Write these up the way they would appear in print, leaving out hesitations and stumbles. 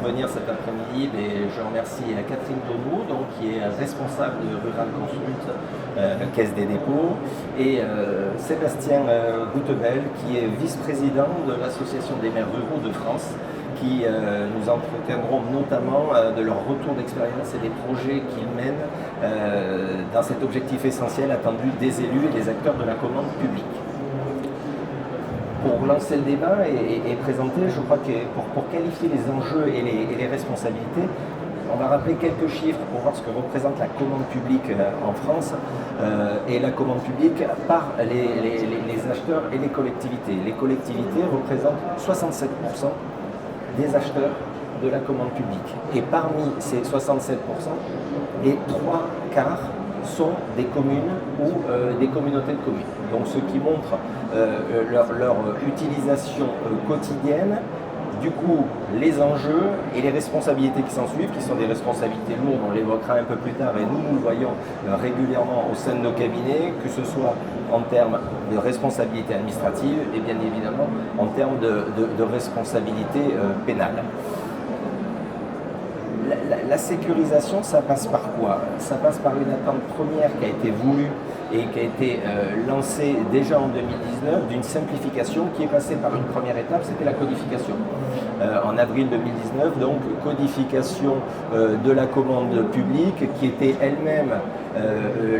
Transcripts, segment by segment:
venir cet après-midi, je remercie Catherine Donou, donc, qui est responsable de Rural Consult, Caisse des dépôts, et Sébastien Goutebel, qui est vice-président de l'Association des maires ruraux de France, qui nous entretiendront notamment de leur retour d'expérience et des projets qu'ils mènent dans cet objectif essentiel attendu des élus et des acteurs de la commande publique. Pour lancer le débat et présenter, je crois que pour qualifier les enjeux et les responsabilités, on va rappeler quelques chiffres pour voir ce que représente la commande publique en France et la commande publique par les acheteurs et les collectivités. Les collectivités représentent 67% des acheteurs de la commande publique. Et parmi ces 67%, les 3/4 sont des communes ou des communautés de communes. Donc ce qui montre leur utilisation quotidienne, du coup les enjeux et les responsabilités qui s'en suivent, qui sont des responsabilités lourdes, on l'évoquera un peu plus tard, et nous le voyons régulièrement au sein de nos cabinets, que ce soit en termes de responsabilité administrative et bien évidemment en termes de responsabilité pénale. La sécurisation, ça passe par quoi? Ça passe par une attente première qui a été voulue et qui a été lancée déjà en 2019 d'une simplification qui est passée par une première étape, c'était la codification. En avril 2019, donc codification de la commande publique qui était elle-même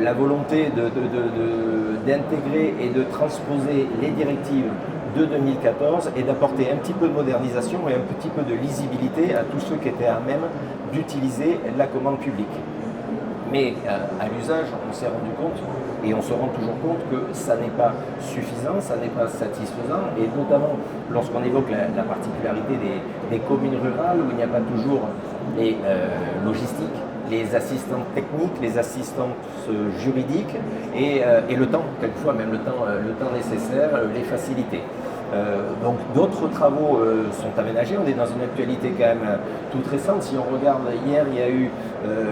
la volonté d'intégrer et de transposer les directives de 2014 et d'apporter un petit peu de modernisation et un petit peu de lisibilité à tous ceux qui étaient à même d'utiliser la commande publique. Mais à l'usage, on s'est rendu compte, et on se rend toujours compte, que ça n'est pas suffisant, ça n'est pas satisfaisant, et notamment lorsqu'on évoque la particularité des communes rurales où il n'y a pas toujours les logistiques, les assistantes techniques, les assistantes juridiques et le temps, quelquefois même le temps nécessaire, les facilités. Donc d'autres travaux sont aménagés, on est dans une actualité quand même toute récente. Si on regarde, hier il y a eu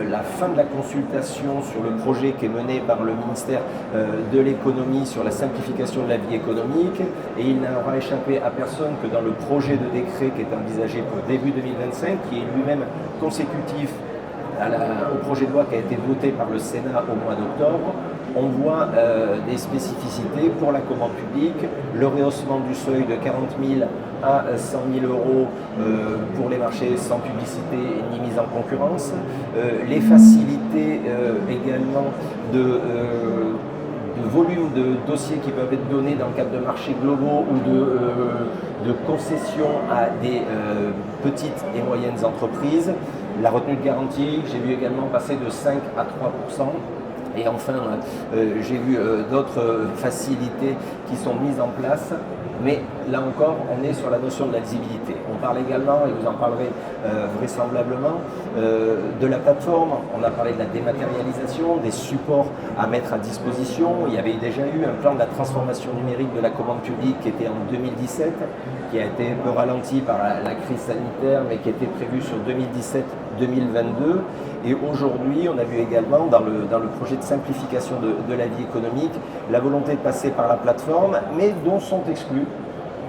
la fin de la consultation sur le projet qui est mené par le ministère de l'économie sur la simplification de la vie économique, et il n'aura échappé à personne que dans le projet de décret qui est envisagé pour début 2025, qui est lui-même consécutif au projet de loi qui a été voté par le Sénat au mois d'octobre, on voit des spécificités pour la commande publique, le rehaussement du seuil de 40 000 à 100 000 euros pour les marchés sans publicité ni mise en concurrence, les facilités également de volume de dossiers qui peuvent être donnés dans le cadre de marchés globaux ou de concessions à des petites et moyennes entreprises, la retenue de garantie, j'ai vu également passer de 5 à 3%. Et enfin, j'ai vu d'autres facilités qui sont mises en place, mais là encore, on est sur la notion de la lisibilité. On parle également, et vous en parlerez vraisemblablement, de la plateforme. On a parlé de la dématérialisation, des supports à mettre à disposition. Il y avait déjà eu un plan de la transformation numérique de la commande publique qui était en 2017, qui a été un peu ralenti par la crise sanitaire, mais qui était prévu sur 2017-2022. Et aujourd'hui, on a vu également dans le projet de simplification de la vie économique la volonté de passer par la plateforme, mais dont sont exclus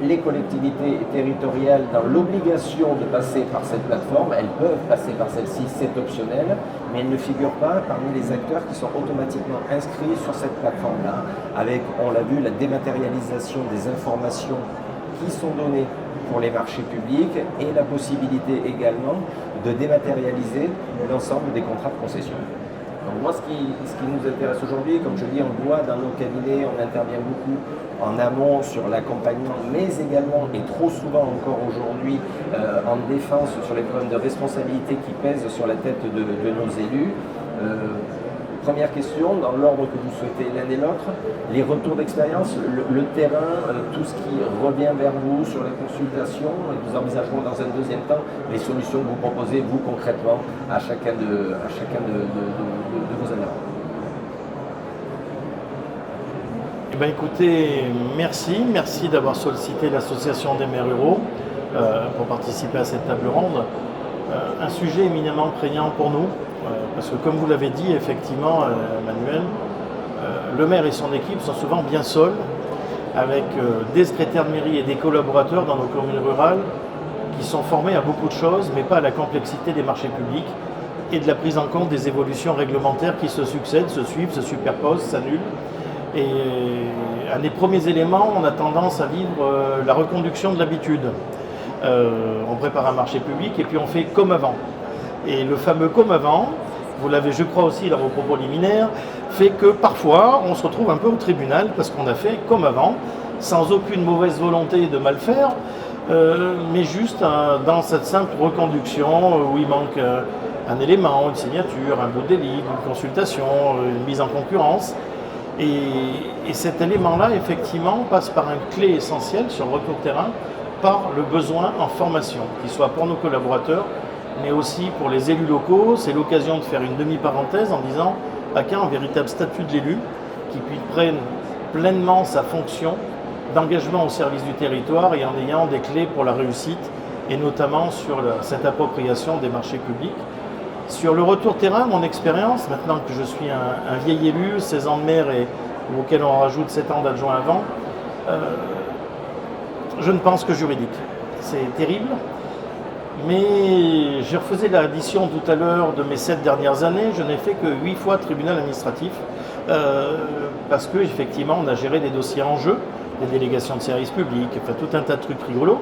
les collectivités territoriales dans l'obligation de passer par cette plateforme. Elles peuvent passer par celle-ci, c'est optionnel, mais elles ne figurent pas parmi les acteurs qui sont automatiquement inscrits sur cette plateforme-là, avec, on l'a vu, la dématérialisation des informations qui sont données pour les marchés publics et la possibilité également de dématérialiser l'ensemble des contrats de concession. Donc moi, ce qui nous intéresse aujourd'hui, comme je dis, on le voit dans nos cabinets, on intervient beaucoup en amont sur l'accompagnement, mais également, et trop souvent encore aujourd'hui, en défense sur les problèmes de responsabilité qui pèsent sur la tête de nos élus. Première question, dans l'ordre que vous souhaitez l'un et l'autre, les retours d'expérience, le terrain, tout ce qui revient vers vous sur la consultation, et nous envisagerons dans un deuxième temps les solutions que vous proposez, vous concrètement, à chacun de vos adhérents. Eh bien, écoutez, merci d'avoir sollicité l'Association des maires ruraux pour participer à cette table ronde. Un sujet éminemment prégnant pour nous, parce que comme vous l'avez dit, effectivement, Manuel, le maire et son équipe sont souvent bien seuls, avec des secrétaires de mairie et des collaborateurs dans nos communes rurales qui sont formés à beaucoup de choses, mais pas à la complexité des marchés publics et de la prise en compte des évolutions réglementaires qui se succèdent, se suivent, se superposent, s'annulent. Et un des premiers éléments, on a tendance à vivre la reconduction de l'habitude. On prépare un marché public et puis on fait comme avant. Et le fameux comme avant, vous l'avez je crois aussi dans vos propos liminaires, fait que parfois on se retrouve un peu au tribunal parce qu'on a fait comme avant, sans aucune mauvaise volonté de mal faire, mais juste dans cette simple reconduction où il manque un élément, une signature, un bout de délai, une consultation, une mise en concurrence. Et cet élément-là, effectivement, passe par un clé essentiel sur le retour terrain, par le besoin en formation, qu'il soit pour nos collaborateurs, mais aussi pour les élus locaux. C'est l'occasion de faire une demi-parenthèse en disant à quand un véritable statut de l'élu qui prenne pleinement sa fonction d'engagement au service du territoire et en ayant des clés pour la réussite, et notamment sur cette appropriation des marchés publics. Sur le retour terrain, mon expérience, maintenant que je suis un vieil élu, 16 ans de maire et auquel on rajoute 7 ans d'adjoint avant, je ne pense que juridique. C'est terrible, mais je refaisais l'addition tout à l'heure de mes 7 dernières années, je n'ai fait que 8 fois tribunal administratif, parce qu'effectivement on a géré des dossiers en jeu, des délégations de services publics, enfin tout un tas de trucs rigolos,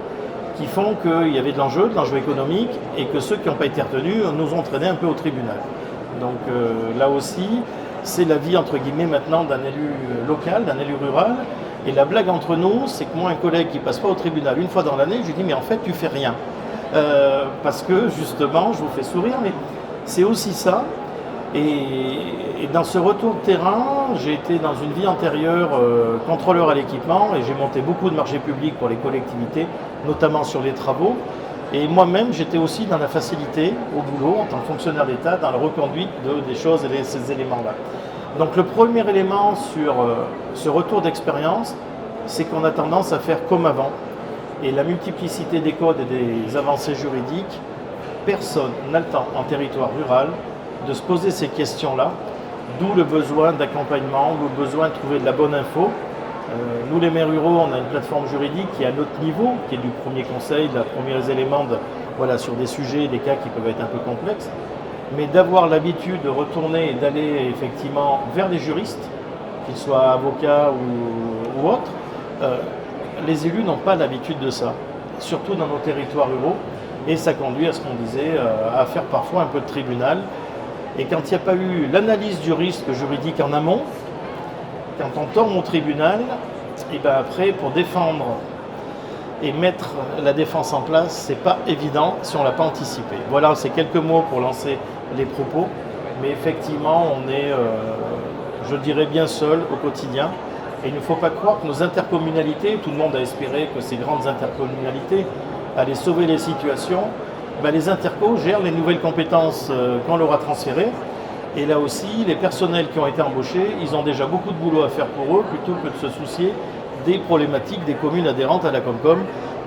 qui font qu'il y avait de l'enjeu économique, et que ceux qui n'ont pas été retenus nous ont traînés un peu au tribunal. Donc là aussi, c'est la vie entre guillemets maintenant d'un élu local, d'un élu rural. Et la blague entre nous, c'est que moi, un collègue qui passe pas au tribunal une fois dans l'année, je lui dis mais en fait tu fais rien. Parce que justement, je vous fais sourire, mais c'est aussi ça. Et dans ce retour de terrain, j'ai été dans une vie antérieure contrôleur à l'équipement et j'ai monté beaucoup de marchés publics pour les collectivités, notamment sur les travaux. Et moi-même, j'étais aussi dans la facilité au boulot en tant que fonctionnaire d'État, dans la reconduite des choses et de ces éléments-là. Donc le premier élément sur ce retour d'expérience, c'est qu'on a tendance à faire comme avant. Et la multiplicité des codes et des avancées juridiques, personne n'a le temps en territoire rural de se poser ces questions-là, d'où le besoin d'accompagnement, d'où le besoin de trouver de la bonne info. Nous, les maires ruraux, on a une plateforme juridique qui est à notre niveau, qui est du premier conseil, de premiers éléments sur des sujets, des cas qui peuvent être un peu complexes. Mais d'avoir l'habitude de retourner et d'aller effectivement vers des juristes, qu'ils soient avocats ou autres, les élus n'ont pas l'habitude de ça, surtout dans nos territoires ruraux. Et ça conduit à ce qu'on disait, à faire parfois un peu de tribunal. Et quand il n'y a pas eu l'analyse du risque juridique en amont, quand on tombe au tribunal, et bien après, pour défendre et mettre la défense en place, c'est pas évident si on ne l'a pas anticipé. Voilà, c'est quelques mots pour lancer les propos, mais effectivement, on est, je dirais, bien seul au quotidien. Et il ne faut pas croire que nos intercommunalités, tout le monde a espéré que ces grandes intercommunalités allaient sauver les situations. Ben, les intercos gèrent les nouvelles compétences qu'on leur a transférées. Et là aussi, les personnels qui ont été embauchés, ils ont déjà beaucoup de boulot à faire pour eux, plutôt que de se soucier des problématiques des communes adhérentes à la Comcom.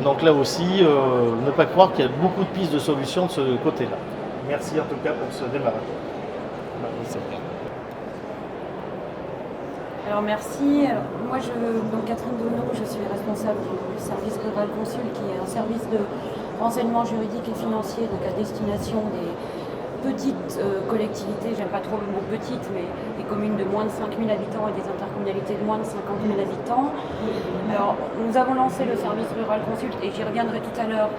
Donc là aussi, ne pas croire qu'il y a beaucoup de pistes de solutions de ce côté-là. Merci en tout cas pour ce démarrage. Alors merci. Moi, donc Catherine Donneau, je suis responsable du service rural consul, qui est un service de renseignement juridique et financier donc à destination des petites collectivités, j'aime pas trop le mot petite, mais des communes de moins de 5 000 habitants et des intercommunalités de moins de 50 000 habitants. Alors, nous avons lancé le service rural consult, et j'y reviendrai tout à l'heure,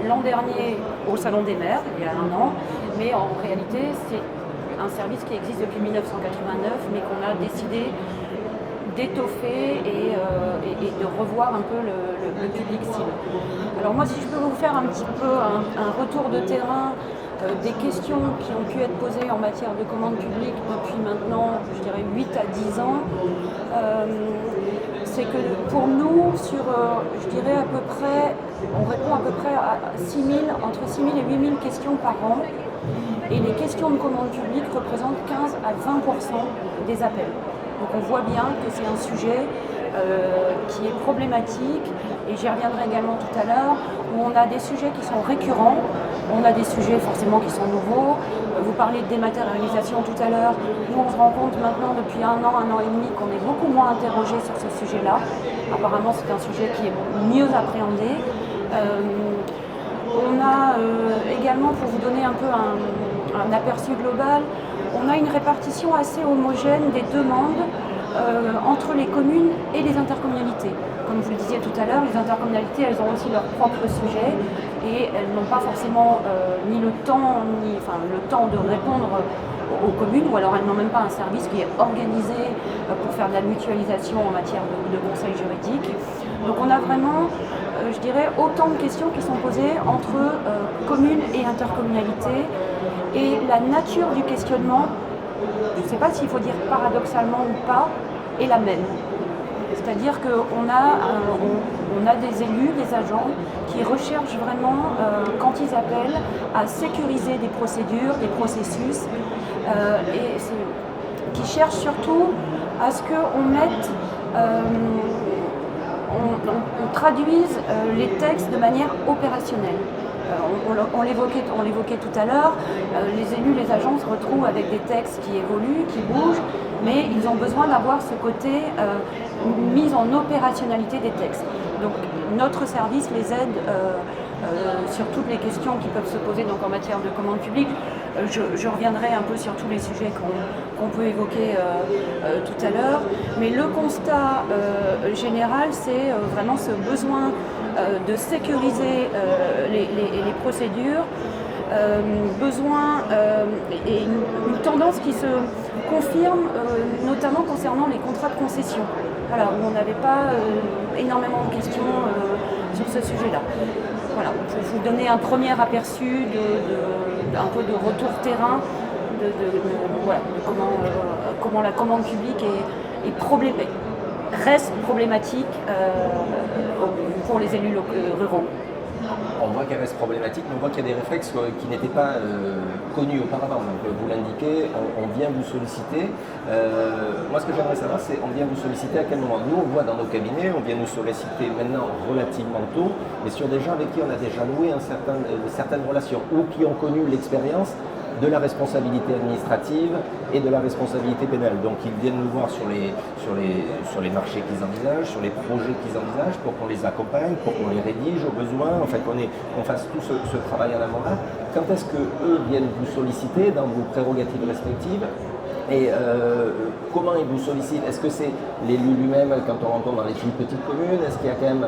l'an dernier au Salon des maires, il y a 1 an, mais en réalité, c'est un service qui existe depuis 1989, mais qu'on a décidé d'étoffer et de revoir un peu le public cible. Alors moi, si je peux vous faire un petit peu un retour de terrain des questions qui ont pu être posées en matière de commande publique depuis maintenant, je dirais 8 à 10 ans, c'est que pour nous, sur, je dirais à peu près, on répond à peu près à entre 6 000 et 8 000 questions par an, et les questions de commande publique représentent 15 à 20% des appels. Donc on voit bien que c'est un sujet qui est problématique, et j'y reviendrai également tout à l'heure, où on a des sujets qui sont récurrents, on a des sujets forcément qui sont nouveaux. Vous parliez de dématérialisation tout à l'heure, nous on se rend compte maintenant depuis 1 an et demi qu'on est beaucoup moins interrogé sur ce sujet-là. Apparemment c'est un sujet qui est mieux appréhendé. On a également, pour vous donner un peu un aperçu global, on a une répartition assez homogène des demandes entre les communes et les intercommunalités. Comme je le disais tout à l'heure, les intercommunalités, elles ont aussi leurs propres sujets et elles n'ont pas forcément ni le temps de répondre aux communes, ou alors elles n'ont même pas un service qui est organisé pour faire de la mutualisation en matière de conseil juridique. Donc on a vraiment, je dirais, autant de questions qui sont posées entre communes et intercommunalités, et la nature du questionnement, je ne sais pas s'il faut dire paradoxalement ou pas, est la même. C'est-à-dire qu'on a des élus, des agents qui recherchent vraiment, quand ils appellent, à sécuriser des procédures, des processus, et qui cherchent surtout à ce qu'on mette, on traduise les textes de manière opérationnelle. On l'évoquait tout à l'heure, les élus, les agents se retrouvent avec des textes qui évoluent, qui bougent, mais ils ont besoin d'avoir ce côté mise en opérationnalité des textes. Donc notre service les aide sur toutes les questions qui peuvent se poser donc en matière de commande publique. Je reviendrai un peu sur tous les sujets qu'on peut évoquer tout à l'heure, mais le constat général, c'est vraiment ce besoin de sécuriser les procédures, besoin et une tendance qui se confirme notamment concernant les contrats de concession. Voilà, où on n'avait pas énormément de questions sur ce sujet-là. Voilà, pour vous donner un premier aperçu un peu de retour terrain de comment la commande publique reste problématique pour les élus ruraux. On voit qu'elle reste problématique, mais on voit qu'il y a des réflexes qui n'étaient pas connus auparavant. Donc, vous l'indiquez, on vient vous solliciter. Moi, ce que j'aimerais savoir, c'est on vient vous solliciter à quel moment. Nous, on voit dans nos cabinets, on vient nous solliciter maintenant relativement tôt, mais sur des gens avec qui on a déjà noué certaines relations ou qui ont connu l'expérience de la responsabilité administrative et de la responsabilité pénale. Donc ils viennent nous voir sur les marchés qu'ils envisagent, sur les projets qu'ils envisagent, pour qu'on les accompagne, pour qu'on les rédige au besoin, en fait qu'on fasse tout ce travail en amont-là. Quand est-ce qu'eux viennent vous solliciter dans vos prérogatives respectives? Et comment ils vous sollicitent? Est-ce que c'est l'élu lui-même quand on rencontre dans les plus petites communes? Est-ce qu'il y a quand même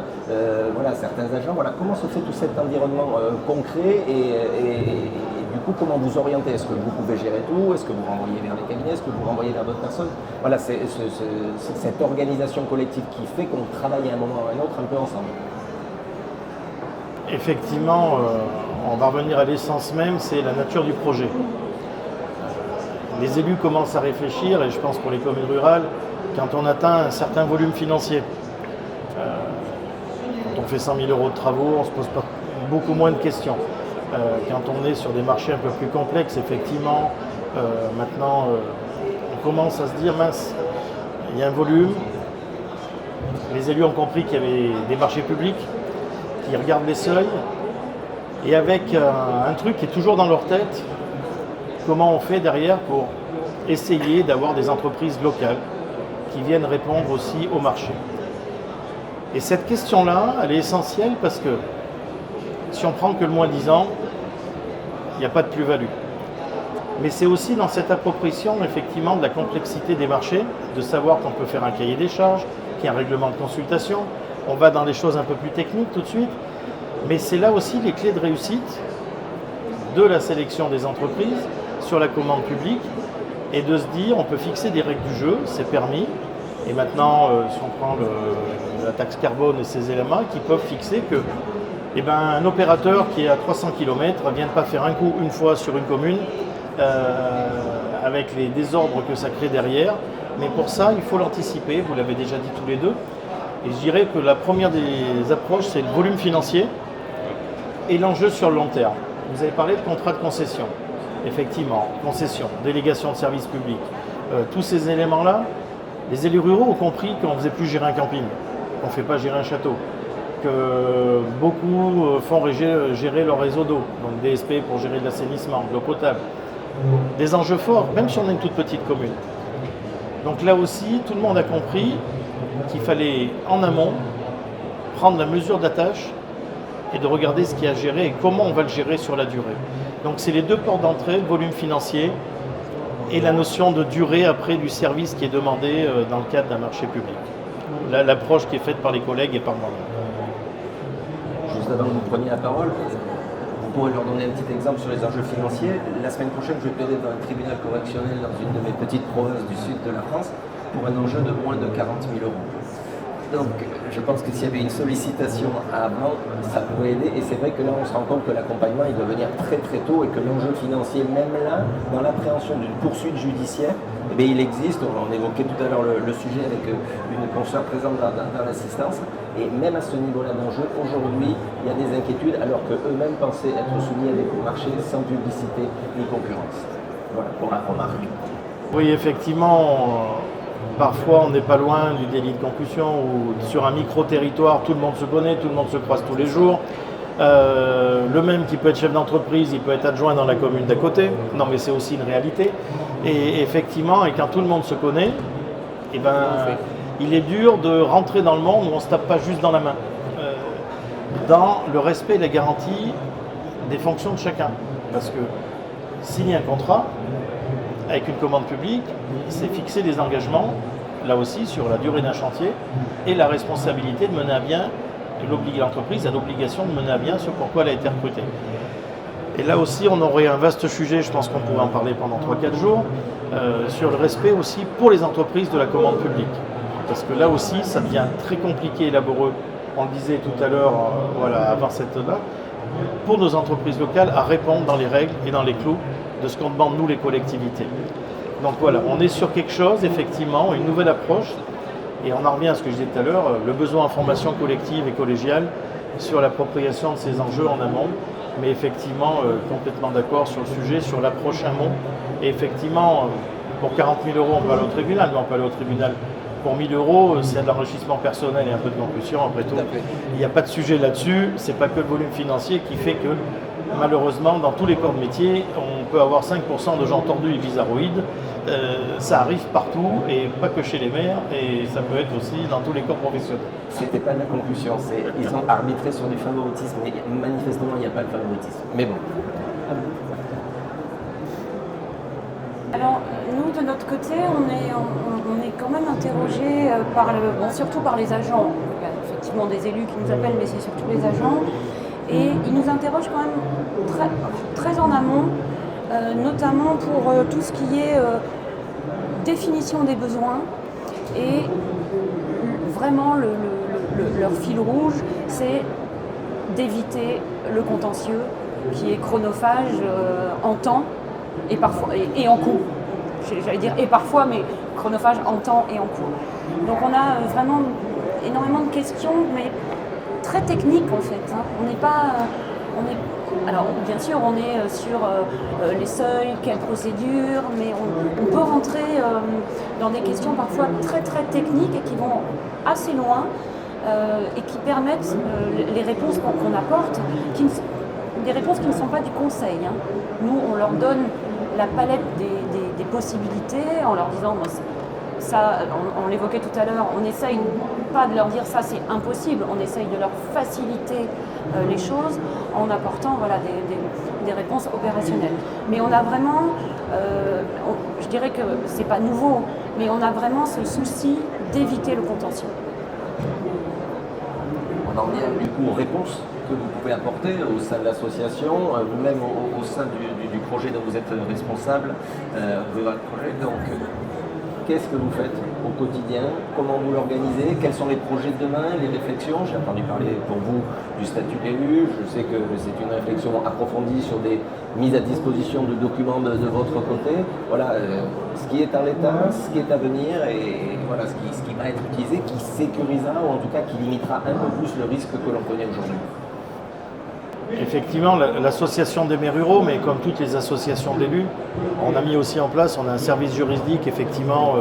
certains agents? Comment se fait tout cet environnement concret et du coup, comment vous orientez? Est-ce que vous pouvez gérer tout? Est-ce que vous renvoyez vers les cabinets? Est-ce que vous renvoyez vers d'autres personnes? Voilà, c'est cette organisation collective qui fait qu'on travaille à un moment ou à un autre un peu ensemble. Effectivement, on va revenir à l'essence même, c'est la nature du projet. Les élus commencent à réfléchir, et je pense pour les communes rurales, quand on atteint un certain volume financier. Quand on fait 100 000 € de travaux, on se pose pas beaucoup moins de questions. Quand on est sur des marchés un peu plus complexes, effectivement, maintenant, on commence à se dire, mince, il y a un volume. Les élus ont compris qu'il y avait des marchés publics qui regardent les seuils, et avec un truc qui est toujours dans leur tête, comment on fait derrière pour essayer d'avoir des entreprises locales qui viennent répondre aussi au marché. Et cette question-là, elle est essentielle parce que si on prend que le moins 10 ans, il n'y a pas de plus-value. Mais c'est aussi dans cette appropriation, effectivement, de la complexité des marchés, de savoir qu'on peut faire un cahier des charges, qu'il y a un règlement de consultation. On va dans les choses un peu plus techniques tout de suite. Mais c'est là aussi les clés de réussite de la sélection des entreprises sur la commande publique, et de se dire on peut fixer des règles du jeu, c'est permis. Et maintenant, si on prend la taxe carbone et ces éléments, qui peuvent fixer que un opérateur qui est à 300 km ne vient pas faire un coup une fois sur une commune avec les désordres que ça crée derrière. Mais pour ça, il faut l'anticiper, vous l'avez déjà dit tous les deux. Et je dirais que la première des approches, c'est le volume financier et l'enjeu sur le long terme. Vous avez parlé de contrat de concession. Effectivement, concession, délégation de services publics. Tous ces éléments-là, les élus ruraux ont compris qu'on ne faisait plus gérer un camping, qu'on ne fait pas gérer un château, que beaucoup font gérer leur réseau d'eau, donc DSP pour gérer de l'assainissement, de l'eau potable. Des enjeux forts, même si on est une toute petite commune. Donc là aussi, tout le monde a compris qu'il fallait, en amont, prendre la mesure d'attache et de regarder ce qu'il y a à gérer et comment on va le gérer sur la durée. Donc c'est les deux portes d'entrée, le volume financier et la notion de durée après du service qui est demandé dans le cadre d'un marché public. L'approche qui est faite par les collègues et par moi-même. Juste avant que vous preniez la parole, vous pourrez leur donner un petit exemple sur les enjeux financiers. La semaine prochaine, je vais plaider dans un tribunal correctionnel dans une de mes petites provinces du sud de la France pour un enjeu de moins de 40 000 euros. Donc, je pense que s'il y avait une sollicitation avant, ça pourrait aider. Et c'est vrai que là, on se rend compte que l'accompagnement, il doit venir très très tôt et que l'enjeu financier, même là, dans l'appréhension d'une poursuite judiciaire, eh bien, il existe. On évoquait tout à l'heure le sujet avec une consoeur présente dans l'assistance. Et même à ce niveau-là d'enjeu, aujourd'hui, il y a des inquiétudes alors qu'eux-mêmes pensaient être soumis à des marchés sans publicité ni concurrence. Voilà pour la remarque. Oui, effectivement. Parfois, on n'est pas loin du délit de concussion où sur un micro-territoire, tout le monde se connaît, tout le monde se croise tous les jours. Le même qui peut être chef d'entreprise, il peut être adjoint dans la commune d'à côté. Non, mais c'est aussi une réalité. Et effectivement, et quand tout le monde se connaît, eh ben, il est dur de rentrer dans le monde où on ne se tape pas juste dans la main. Dans le respect et la garantie des fonctions de chacun. Parce que signer un contrat avec une commande publique, c'est fixer des engagements, là aussi, sur la durée d'un chantier, et la responsabilité de mener à bien, l'entreprise a l'obligation de mener à bien ce pourquoi elle a été recrutée. Et là aussi, on aurait un vaste sujet, je pense qu'on pourrait en parler pendant 3-4 jours, sur le respect aussi pour les entreprises de la commande publique. Parce que là aussi, ça devient très compliqué et laborieux, on le disait tout à l'heure, avant cette là, pour nos entreprises locales à répondre dans les règles et dans les clous de ce qu'on demande nous les collectivités. Donc voilà, on est sur quelque chose, effectivement, une nouvelle approche, et on en revient à ce que je disais tout à l'heure, le besoin en formation collective et collégiale sur l'appropriation de ces enjeux en amont, mais effectivement, complètement d'accord sur le sujet, sur l'approche amont, et effectivement, pour 40 000 euros, on va aller au tribunal, mais on peut aller au tribunal. Pour 1 000 euros, s'il y a de l'enrichissement personnel et un peu de concussion, après tout, il n'y a pas de sujet là-dessus, c'est pas que le volume financier qui fait que malheureusement, dans tous les corps de métier, on peut avoir 5% de gens tordus et bizarroïdes. Ça arrive partout, et pas que chez les maires, et ça peut être aussi dans tous les corps professionnels. C'était pas de la conclusion, ils ont arbitré sur du favoritisme, mais manifestement, il n'y a pas de favoritisme. Mais bon. Alors, nous, de notre côté, on est quand même interrogés surtout par les agents. Il y a effectivement des élus qui nous appellent, mais c'est surtout les agents. Et ils nous interrogent quand même très en amont, notamment pour tout ce qui est définition des besoins. Et vraiment, leur fil rouge, c'est d'éviter le contentieux qui est chronophage en temps et parfois et en coût. J'allais dire et parfois, mais chronophage en temps et en coût. Donc on a vraiment énormément de questions, mais très techniques en fait. On n'est pas... alors bien sûr on est sur les seuils, quelle procédure, mais on peut rentrer dans des questions parfois très très techniques et qui vont assez loin et qui permettent les réponses qu'on apporte, des réponses qui ne sont pas du conseil. Nous on leur donne la palette des possibilités en leur disant ça, on l'évoquait tout à l'heure, on essaye pas de leur dire ça c'est impossible, on essaye de leur faciliter les choses en apportant des réponses opérationnelles. Mais on a vraiment, je dirais que c'est pas nouveau, mais on a vraiment ce souci d'éviter le contentieux. On en vient du coup aux réponses que vous pouvez apporter au sein de l'association, vous-même au sein du projet dont vous êtes responsable, Rural Projet. Donc, qu'est-ce que vous faites au quotidien? Comment vous l'organisez? Quels sont les projets de demain, les réflexions? J'ai entendu parler pour vous du statut d'élu. Je sais que c'est une réflexion approfondie sur des mises à disposition de documents de votre côté. Voilà, ce qui est en l'état, ce qui est à venir et voilà, ce qui va être utilisé, qui sécurisera ou en tout cas qui limitera un peu plus le risque que l'on connaît aujourd'hui. Effectivement, l'association des maires ruraux, mais comme toutes les associations d'élus, on a mis aussi en place, on a un service juridique effectivement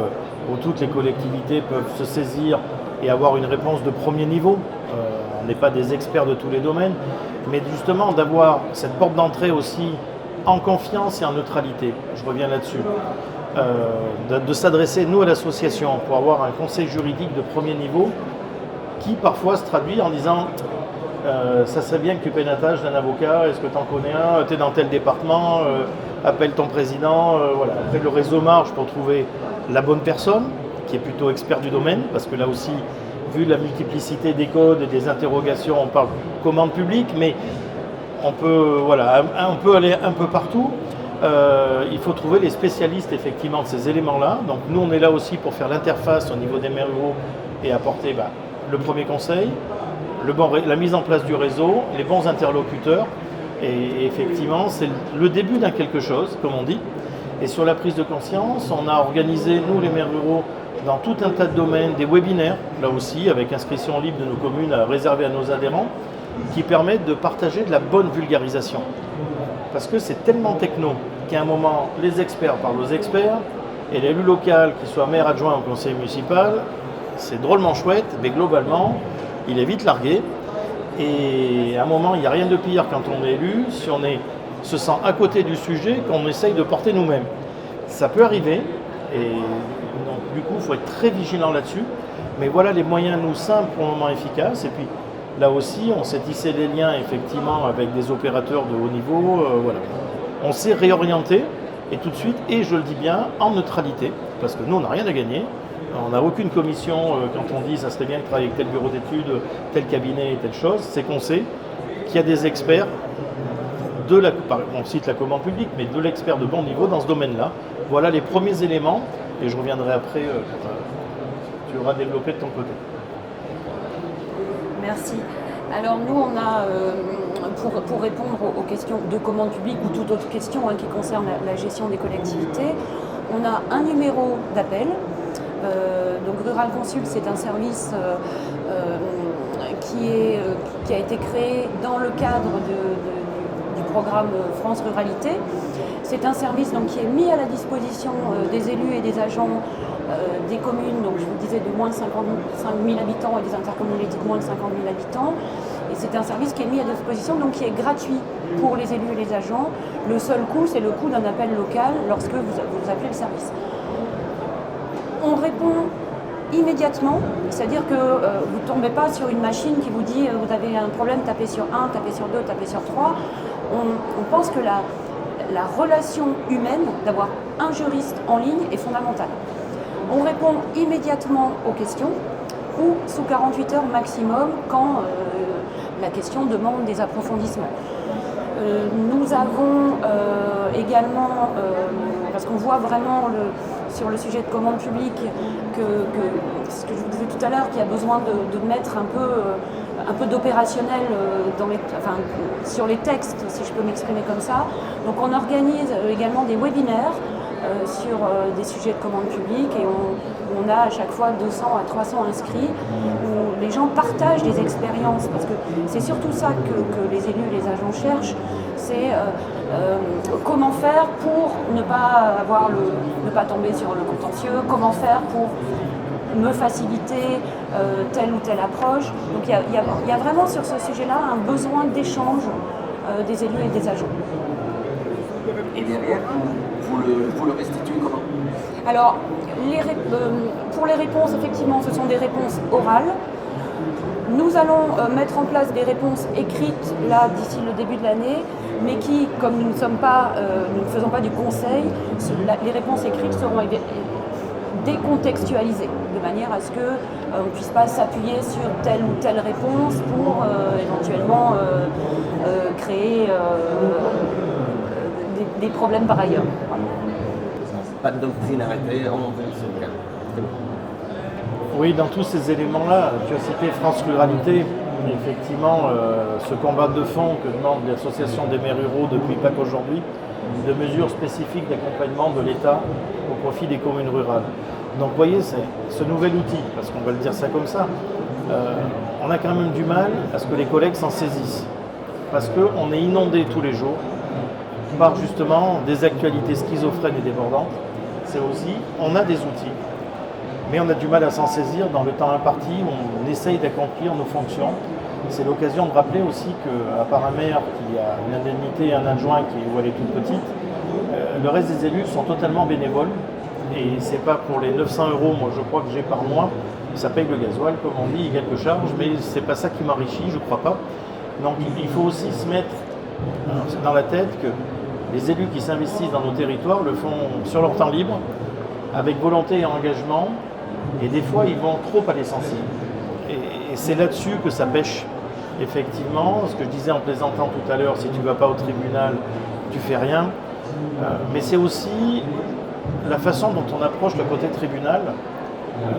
où toutes les collectivités peuvent se saisir et avoir une réponse de premier niveau. On n'est pas des experts de tous les domaines, mais justement d'avoir cette porte d'entrée aussi en confiance et en neutralité. Je reviens là-dessus. De s'adresser, nous, à l'association, pour avoir un conseil juridique de premier niveau qui parfois se traduit en disant Ça serait bien que tu prennes un tâche d'un avocat, est-ce que tu en connais un, tu es dans tel département, appelle ton président. Voilà. Après, le réseau marche pour trouver la bonne personne, qui est plutôt expert du domaine, parce que là aussi, vu la multiplicité des codes et des interrogations, on parle commande publique, mais on peut, voilà, on peut aller un peu partout. Il faut trouver les spécialistes effectivement de ces éléments-là. Donc nous, on est là aussi pour faire l'interface au niveau des maires ruraux et apporter le premier conseil, la mise en place du réseau, les bons interlocuteurs. Et effectivement, c'est le début d'un quelque chose, comme on dit. Et sur la prise de conscience, on a organisé, nous les maires ruraux, dans tout un tas de domaines, des webinaires, là aussi, avec inscription libre de nos communes réservées à nos adhérents, qui permettent de partager de la bonne vulgarisation. Parce que c'est tellement techno qu'à un moment, les experts parlent aux experts, et l'élu local, qu'il soit maire adjoint ou conseiller municipal, c'est drôlement chouette, mais globalement, il est vite largué. Et à un moment, il n'y a rien de pire quand on est élu, si on se sent à côté du sujet, qu'on essaye de porter nous-mêmes. Ça peut arriver, et donc du coup, il faut être très vigilant là-dessus. Mais voilà les moyens, nous, simples, pour le moment efficaces. Et puis, là aussi, on s'est tissé des liens, effectivement, avec des opérateurs de haut niveau. Voilà. On s'est réorienté, et tout de suite, et je le dis bien, en neutralité, parce que nous, on n'a rien à gagner. On n'a aucune commission quand on dit ça serait bien de travailler avec tel bureau d'études, tel cabinet et telle chose. C'est qu'on sait qu'il y a des experts, on cite la commande publique, mais de l'expert de bon niveau dans ce domaine-là. Voilà les premiers éléments, et je reviendrai après quand tu auras développé de ton côté. Merci. Alors nous, on a, pour répondre aux questions de commande publique ou toute autre question qui concerne la gestion des collectivités, on a un numéro d'appel. Donc Rural Consul, c'est un service qui a été créé dans le cadre du programme France Ruralité. C'est un service donc, qui est mis à la disposition des élus et des agents des communes, donc je vous disais de moins de 55 000 habitants et des intercommunalités de moins de 50 000 habitants. Et c'est un service qui est mis à disposition, donc qui est gratuit pour les élus et les agents. Le seul coût, c'est le coût d'un appel local lorsque vous appelez le service. On répond immédiatement, c'est-à-dire que vous ne tombez pas sur une machine qui vous dit vous avez un problème, tapez sur 1, tapez sur 2, tapez sur 3. On pense que la relation humaine, d'avoir un juriste en ligne, est fondamentale. On répond immédiatement aux questions ou sous 48 heures maximum quand la question demande des approfondissements. Nous avons également, parce qu'on voit vraiment sur le sujet de commande publique que ce que je vous disais tout à l'heure, qu'il y a besoin de mettre un peu d'opérationnel sur les textes, si je peux m'exprimer comme ça. Donc on organise également des webinaires sur des sujets de commande publique et on a à chaque fois 200 à 300 inscrits où les gens partagent des expériences parce que c'est surtout ça que les élus et les agents cherchent, c'est comment faire pour ne pas tomber sur le contentieux, comment faire pour me faciliter telle ou telle approche. Donc il y a vraiment sur ce sujet-là un besoin d'échange des élus et des agents. Et derrière, vous le restituez comment? Alors, pour les réponses, effectivement, ce sont des réponses orales. Nous allons mettre en place des réponses écrites là d'ici le début de l'année, mais qui, comme nous ne faisons pas du conseil, les réponses écrites seront décontextualisées, de manière à ce qu'on ne puisse pas s'appuyer sur telle ou telle réponse pour éventuellement créer des problèmes par ailleurs. Voilà. Pas de doctrine arrêtée, on veut ce cas. Oui, dans tous ces éléments-là, tu as cité France Ruralité, effectivement, ce combat de fond que demande l'association des maires ruraux depuis pas qu'aujourd'hui, de mesures spécifiques d'accompagnement de l'État au profit des communes rurales. Donc vous voyez, c'est ce nouvel outil, parce qu'on va le dire ça comme ça, on a quand même du mal à ce que les collègues s'en saisissent. Parce qu'on est inondé tous les jours par justement des actualités schizophrènes et débordantes. C'est aussi, on a des outils, mais on a du mal à s'en saisir dans le temps imparti où on essaye d'accomplir nos fonctions. C'est l'occasion de rappeler aussi qu'à part un maire qui a une indemnité et un adjoint où elle est toute petite, le reste des élus sont totalement bénévoles. Et c'est pas pour les 900 €, moi je crois que j'ai par mois, ça paye le gasoil, comme on dit, il y a quelques charges, mais c'est pas ça qui m'enrichit, je crois pas. Donc il faut aussi se mettre dans la tête que les élus qui s'investissent dans nos territoires le font sur leur temps libre, avec volonté et engagement, et des fois ils vont trop à l'essentiel. Et c'est là-dessus que ça pêche, effectivement. Ce que je disais en plaisantant tout à l'heure, si tu ne vas pas au tribunal, tu fais rien. Mais c'est aussi la façon dont on approche le côté tribunal.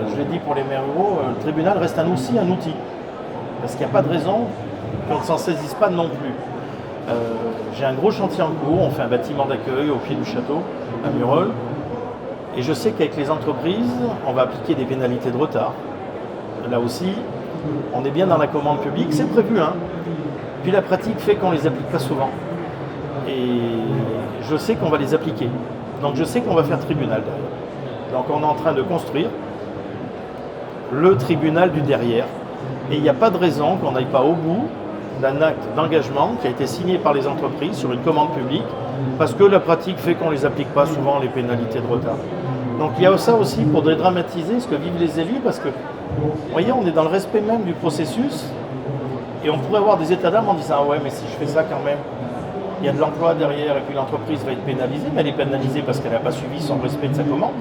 Je l'ai dit pour les maires ruraux, le tribunal reste aussi un outil. Parce qu'il n'y a pas de raison qu'on ne s'en saisisse pas non plus. J'ai un gros chantier en cours, on fait un bâtiment d'accueil au pied du château, à Murol. Et je sais qu'avec les entreprises, on va appliquer des pénalités de retard. Là aussi, on est bien dans la commande publique, c'est prévu. Puis la pratique fait qu'on ne les applique pas souvent. Et je sais qu'on va les appliquer. Donc je sais qu'on va faire tribunal derrière. Donc on est en train de construire le tribunal du derrière. Et il n'y a pas de raison qu'on n'aille pas au bout d'un acte d'engagement qui a été signé par les entreprises sur une commande publique, parce que la pratique fait qu'on ne les applique pas souvent, les pénalités de retard. Donc il y a ça aussi pour dédramatiser ce que vivent les élus, parce que, vous voyez, on est dans le respect même du processus, et on pourrait avoir des états d'âme en disant « Ah ouais, mais si je fais ça quand même, il y a de l'emploi derrière, et puis l'entreprise va être pénalisée, mais elle est pénalisée parce qu'elle n'a pas suivi son respect de sa commande.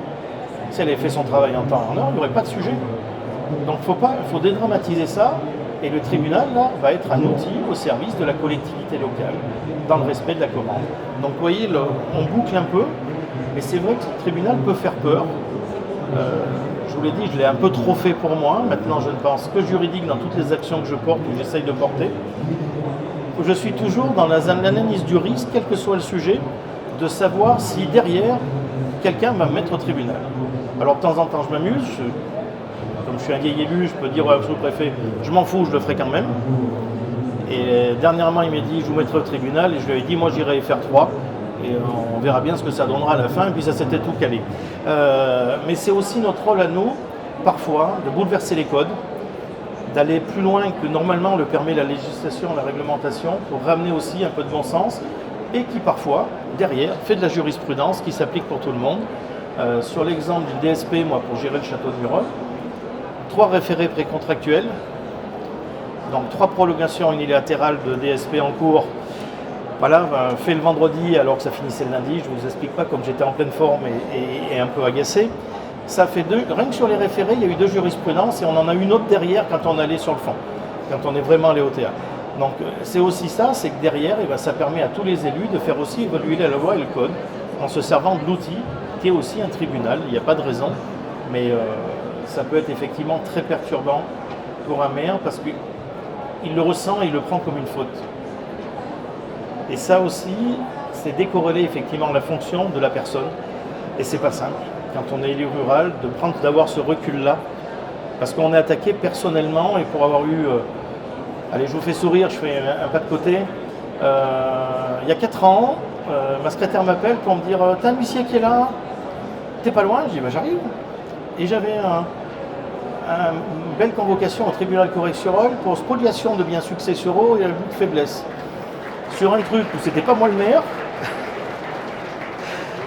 Si elle avait fait son travail en temps et en heure, il n'y aurait pas de sujet. Donc il faut dédramatiser ça, et le tribunal, là, va être un outil au service de la collectivité locale, dans le respect de la commande. Donc vous voyez, on boucle un peu, mais c'est vrai que le tribunal peut faire peur. Je vous l'ai dit, je l'ai un peu trop fait pour moi. Maintenant, je ne pense que juridique dans toutes les actions que je porte ou que j'essaye de porter. Je suis toujours dans l'analyse du risque, quel que soit le sujet, de savoir si derrière, quelqu'un va me mettre au tribunal. Alors de temps en temps, je m'amuse. Comme je suis un vieil élu, je peux dire au sous-préfet, je m'en fous, je le ferai quand même. Et dernièrement, il m'a dit, je vous mettrai au tribunal, et je lui ai dit, moi j'irai faire 3, et on verra bien ce que ça donnera à la fin, et puis ça s'était tout calé. Mais c'est aussi notre rôle à nous, parfois, de bouleverser les codes, d'aller plus loin que normalement le permet la législation, la réglementation, pour ramener aussi un peu de bon sens, et qui parfois, derrière, fait de la jurisprudence qui s'applique pour tout le monde. Sur l'exemple du DSP, moi, pour gérer le château de Murol, 3 référés précontractuels, donc 3 prolongations unilatérales de DSP en cours, voilà, fait le vendredi alors que ça finissait le lundi, je ne vous explique pas comme j'étais en pleine forme et un peu agacé. Ça fait 2, rien que sur les référés, il y a eu 2 jurisprudences et on en a une autre derrière quand on allait sur le fond, quand on est vraiment allé au théâtre. Donc c'est aussi ça, c'est que derrière, ça permet à tous les élus de faire aussi évoluer la loi et le code en se servant de l'outil qui est aussi un tribunal, il n'y a pas de raison, mais ça peut être effectivement très perturbant pour un maire parce qu'il le ressent et il le prend comme une faute. Et ça aussi, c'est décorréler effectivement la fonction de la personne. Et c'est pas simple, quand on est élu rural, d'avoir ce recul-là, parce qu'on est attaqué personnellement et pour avoir eu... allez, je vous fais sourire, je fais un pas de côté. Il y a 4 ans, ma secrétaire m'appelle pour me dire « T'as un huissier qui est là ? T'es pas loin ?» Je dis bah, « J'arrive. » Et j'avais une belle convocation au tribunal correctionnel pour spoliation de biens successoraux et abus de faiblesse. Sur un truc où c'était pas moi le maire,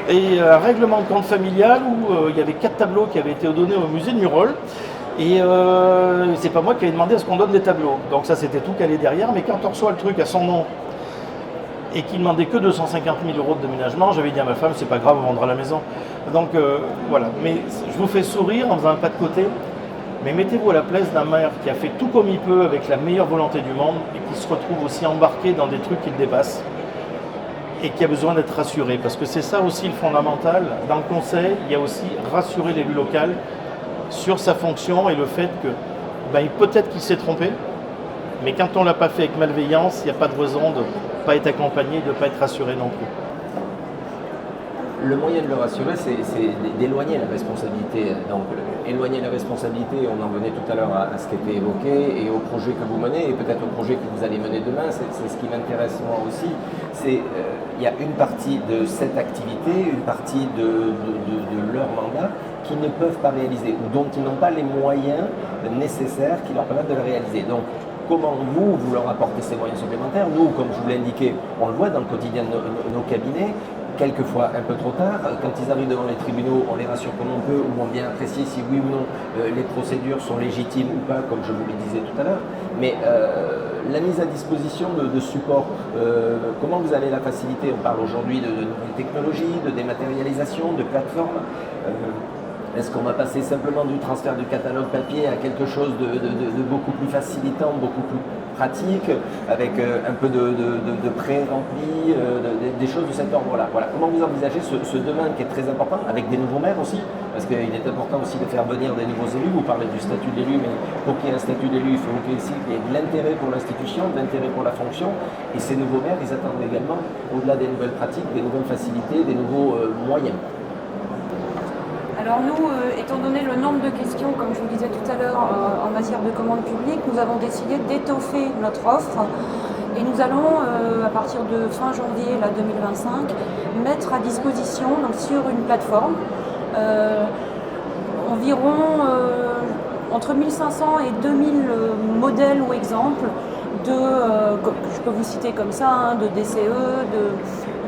et un règlement de compte familial où il y avait 4 tableaux qui avaient été donnés au musée de Murol, et c'est pas moi qui avais demandé à ce qu'on donne des tableaux. Donc ça c'était tout calé derrière, mais quand on reçoit le truc à son nom, et qui demandait que 250 000 € de déménagement, j'avais dit à ma femme, c'est pas grave, on vendra la maison. Donc voilà, mais je vous fais sourire en faisant un pas de côté, mais mettez-vous à la place d'un maire qui a fait tout comme il peut avec la meilleure volonté du monde et qui se retrouve aussi embarqué dans des trucs qui le dépassent et qui a besoin d'être rassuré, parce que c'est ça aussi le fondamental. Dans le conseil, il y a aussi rassurer l'élu local sur sa fonction et le fait que peut-être qu'il s'est trompé, mais quand on ne l'a pas fait avec malveillance, il n'y a pas de raison de ne pas être accompagné, de ne pas être rassuré non plus. Le moyen de le rassurer, c'est d'éloigner la responsabilité. Donc, éloigner la responsabilité, on en venait tout à l'heure à ce qui était évoqué, et au projet que vous menez, et peut-être au projet que vous allez mener demain, c'est ce qui m'intéresse moi aussi. Il y a une partie de cette activité, une partie de leur mandat, qu'ils ne peuvent pas réaliser, ou dont ils n'ont pas les moyens nécessaires qui leur permettent de le réaliser. Donc, comment vous leur apportez ces moyens supplémentaires? Nous, comme je vous l'ai indiqué, on le voit dans le quotidien de nos cabinets, quelquefois un peu trop tard. Quand ils arrivent devant les tribunaux, on les rassure comme on peut, ou on vient apprécier si oui ou non les procédures sont légitimes ou pas, comme je vous le disais tout à l'heure. Mais la mise à disposition de support, comment vous allez la faciliter? On parle aujourd'hui de nouvelles technologies, de dématérialisation, de plateformes. Est-ce qu'on va passer simplement du transfert du catalogue papier à quelque chose de beaucoup plus facilitant, beaucoup plus pratique, avec un peu de pré-rempli, des choses de cet ordre-là? Voilà. Comment vous envisagez ce domaine qui est très important, avec des nouveaux maires aussi? Parce qu'il est important aussi de faire venir des nouveaux élus. Vous parlez du statut d'élu, mais pour qu'il y ait un statut d'élu, il faut qu'il y ait de l'intérêt pour l'institution, de l'intérêt pour la fonction. Et ces nouveaux maires, ils attendent également, au-delà des nouvelles pratiques, des nouvelles facilités, des nouveaux moyens. Alors nous, étant donné le nombre de questions, comme je vous disais tout à l'heure, en matière de commande publique, nous avons décidé d'étoffer notre offre et nous allons, à partir de fin janvier 2025, mettre à disposition donc, sur une plateforme environ entre 1500 et 2000 modèles ou exemples je peux vous citer comme ça, de DCE,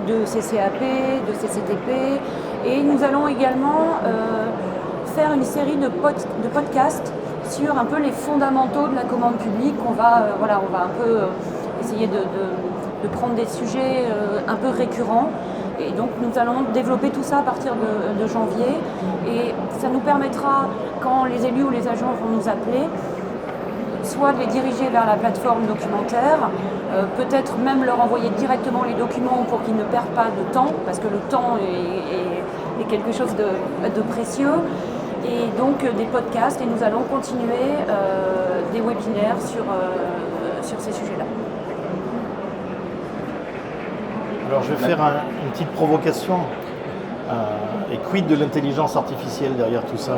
de CCAP, de CCTP. Et nous allons également faire une série de podcasts sur un peu les fondamentaux de la commande publique. On va un peu essayer de prendre des sujets un peu récurrents. Et donc nous allons développer tout ça à partir de janvier. Et ça nous permettra, quand les élus ou les agents vont nous appeler, soit de les diriger vers la plateforme documentaire, peut-être même leur envoyer directement les documents pour qu'ils ne perdent pas de temps, parce que le temps est quelque chose de précieux, et donc des podcasts, et nous allons continuer des webinaires sur ces sujets-là. Alors je vais faire une petite provocation, et quid de l'intelligence artificielle derrière tout ça?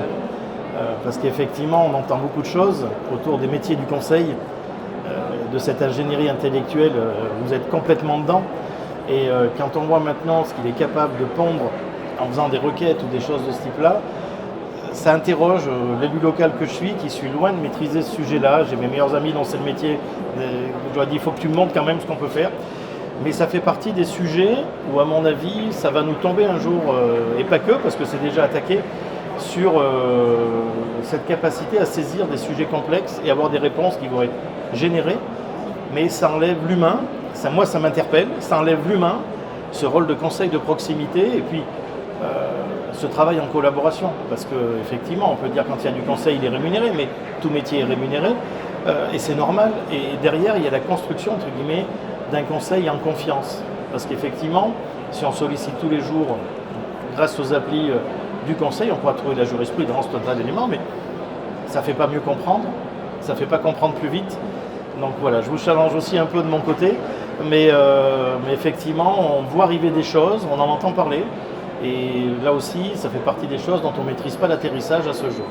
Parce qu'effectivement, on entend beaucoup de choses autour des métiers du conseil, de cette ingénierie intellectuelle, vous êtes complètement dedans. Et quand on voit maintenant ce qu'il est capable de pondre en faisant des requêtes ou des choses de ce type-là, ça interroge l'élu local que je suis, qui suis loin de maîtriser ce sujet-là. J'ai mes meilleurs amis dont c'est le métier. Je leur dis, il faut que tu me montres quand même ce qu'on peut faire. Mais ça fait partie des sujets où, à mon avis, ça va nous tomber un jour, et pas que, parce que c'est déjà attaqué, sur cette capacité à saisir des sujets complexes et avoir des réponses qui vont être générées, mais ça enlève l'humain, moi ça m'interpelle, ça enlève l'humain, ce rôle de conseil de proximité, et puis ce travail en collaboration, parce qu'effectivement on peut dire quand il y a du conseil il est rémunéré, mais tout métier est rémunéré, et c'est normal, et derrière il y a la construction entre guillemets d'un conseil en confiance, parce qu'effectivement si on sollicite tous les jours grâce aux applis du conseil, on pourra trouver de la jurisprudence, tout un tas d'éléments, mais ça ne fait pas mieux comprendre, ça ne fait pas comprendre plus vite. Donc voilà, je vous challenge aussi un peu de mon côté, mais effectivement, on voit arriver des choses, on en entend parler, et là aussi, ça fait partie des choses dont on ne maîtrise pas l'atterrissage à ce jour.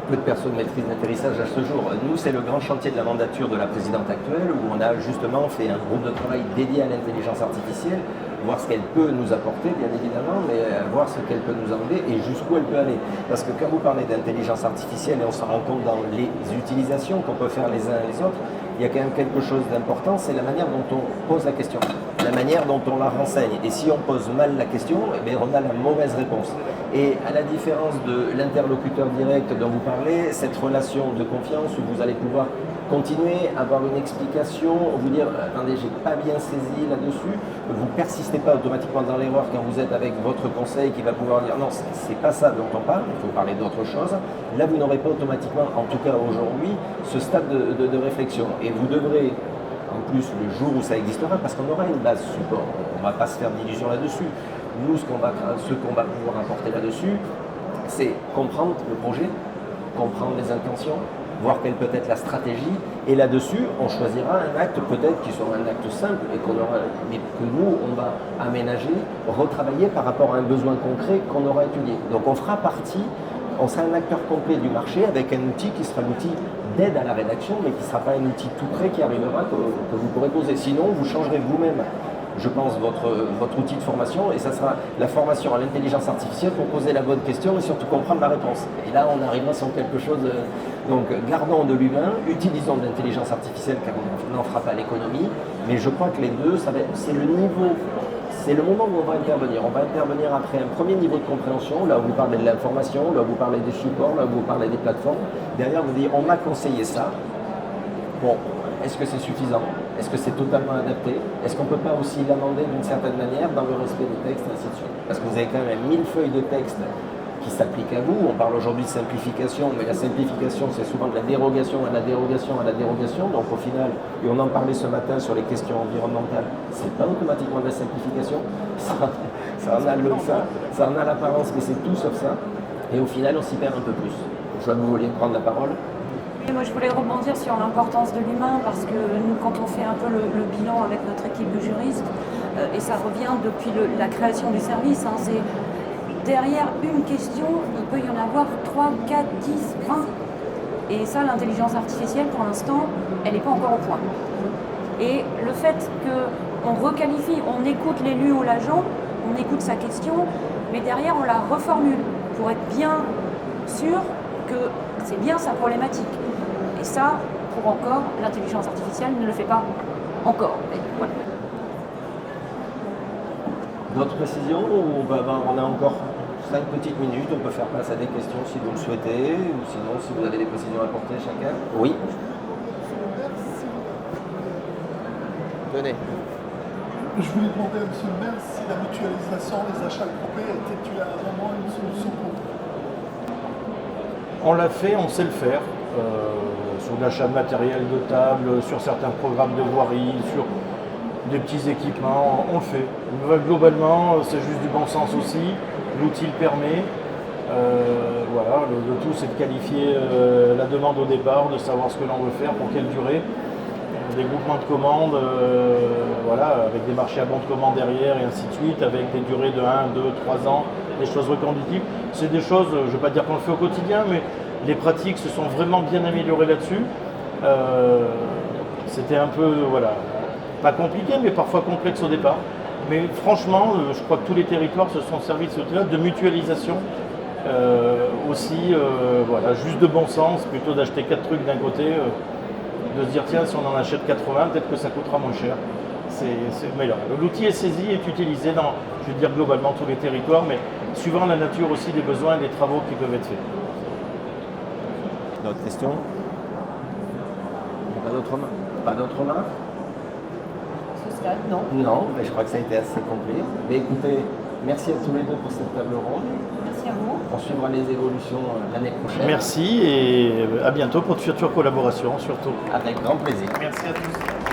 Peu de personnes maîtrisent l'atterrissage à ce jour. Nous, c'est le grand chantier de la mandature de la présidente actuelle, où on a justement fait un groupe de travail dédié à l'intelligence artificielle, voir ce qu'elle peut nous apporter, bien évidemment, mais voir ce qu'elle peut nous enlever et jusqu'où elle peut aller. Parce que quand vous parlez d'intelligence artificielle, et on s'en rend compte dans les utilisations qu'on peut faire les uns et les autres, il y a quand même quelque chose d'important, c'est la manière dont on pose la question, la manière dont on la renseigne. Et si on pose mal la question, eh bien, on a la mauvaise réponse. Et à la différence de l'interlocuteur direct dont vous parlez, cette relation de confiance où vous allez pouvoir continuer à avoir une explication, vous dire attendez, j'ai pas bien saisi là-dessus, vous persistez pas automatiquement dans l'erreur quand vous êtes avec votre conseil qui va pouvoir dire non, c'est pas ça dont on parle, il faut parler d'autre chose. Là, vous n'aurez pas automatiquement, en tout cas aujourd'hui, ce stade de réflexion. Et vous devrez, en plus, le jour où ça existera, parce qu'on aura une base support, on ne va pas se faire d'illusions là-dessus. Nous, ce qu'on va pouvoir apporter là-dessus, c'est comprendre le projet, comprendre les intentions, voir quelle peut être la stratégie, et là-dessus, on choisira un acte peut-être qui sera un acte simple, mais que nous, on va aménager, retravailler par rapport à un besoin concret qu'on aura étudié. Donc on fera partie, on sera un acteur complet du marché avec un outil qui sera l'outil d'aide à la rédaction, mais qui ne sera pas un outil tout prêt qui arrivera, que vous pourrez poser. Sinon, vous changerez vous-même, je pense, votre outil de formation, et ça sera la formation à l'intelligence artificielle pour poser la bonne question et surtout comprendre la réponse. Et là, on arrivera sur quelque chose. Donc, gardons de l'humain, utilisons de l'intelligence artificielle car on n'en fera pas l'économie, mais je crois que les deux, c'est le niveau. C'est le moment où on va intervenir. On va intervenir après un premier niveau de compréhension, là où vous parlez de l'information, là où vous parlez des supports, là où vous parlez des plateformes. Derrière, vous dites, on m'a conseillé ça. Bon, est-ce que c'est suffisant? Est-ce que c'est totalement adapté? Est-ce qu'on ne peut pas aussi l'amender d'une certaine manière dans le respect des textes, et ainsi de suite? Parce que vous avez quand même 1000 feuilles de texte qui s'appliquent à vous. On parle aujourd'hui de simplification, mais la simplification, c'est souvent de la dérogation à la dérogation à la dérogation. Donc au final, et on en parlait ce matin sur les questions environnementales, c'est pas automatiquement de la simplification. Ça en a l'apparence, mais c'est tout sauf ça. Et au final, on s'y perd un peu plus. Je vois que vous vouliez prendre la parole. Et moi, je voulais rebondir sur l'importance de l'humain, parce que nous, quand on fait un peu le bilan avec notre équipe de juristes, et ça revient depuis la création du service, hein, c'est derrière une question, il peut y en avoir 3, 4, 10, 20. Et ça, l'intelligence artificielle, pour l'instant, elle n'est pas encore au point. Et le fait qu'on requalifie, on écoute l'élu ou l'agent, on écoute sa question, mais derrière, on la reformule pour être bien sûr que c'est bien sa problématique. Et ça, pour encore, l'intelligence artificielle ne le fait pas encore. Et voilà. D'autres précisions ou on a encore 5 petites minutes, on peut faire place à des questions si vous le souhaitez, ou sinon si vous avez des précisions à apporter chacun. Oui. Venez. Je voulais demander à M. le maire si la mutualisation des achats groupés était à un moment une solution pour vous. On l'a fait, on sait le faire, sur l'achat de matériel de table, sur certains programmes de voirie, sur des petits équipements, on le fait. Globalement, c'est juste du bon sens aussi, l'outil le permet. Voilà, le tout c'est de qualifier la demande au départ, de savoir ce que l'on veut faire, pour quelle durée. Des groupements de commandes, voilà, avec des marchés à bon de commande derrière et ainsi de suite, avec des durées de 1, 2, 3 ans, des choses reconductibles. C'est des choses, je ne vais pas dire qu'on le fait au quotidien, mais les pratiques se sont vraiment bien améliorées là-dessus. C'était un peu, voilà, pas compliqué, mais parfois complexe au départ. Mais franchement, je crois que tous les territoires se sont servis de ce type de mutualisation. Aussi, voilà, juste de bon sens, plutôt d'acheter 4 trucs d'un côté, de se dire tiens, si on en achète 80, peut-être que ça coûtera moins cher. Mais là, l'outil est saisi, est utilisé dans, je vais dire globalement, tous les territoires, mais suivant la nature aussi des besoins et des travaux qui peuvent être faits. D'autres questions? Pas d'autres mains? Pas d'autres mains? Ce stade, non. Non, mais je crois que ça a été assez complet. Mais écoutez, merci à tous les deux pour cette table ronde. Merci à vous. On suivra les évolutions l'année prochaine. Merci et à bientôt pour de futures collaborations surtout. Avec grand plaisir. Merci à tous.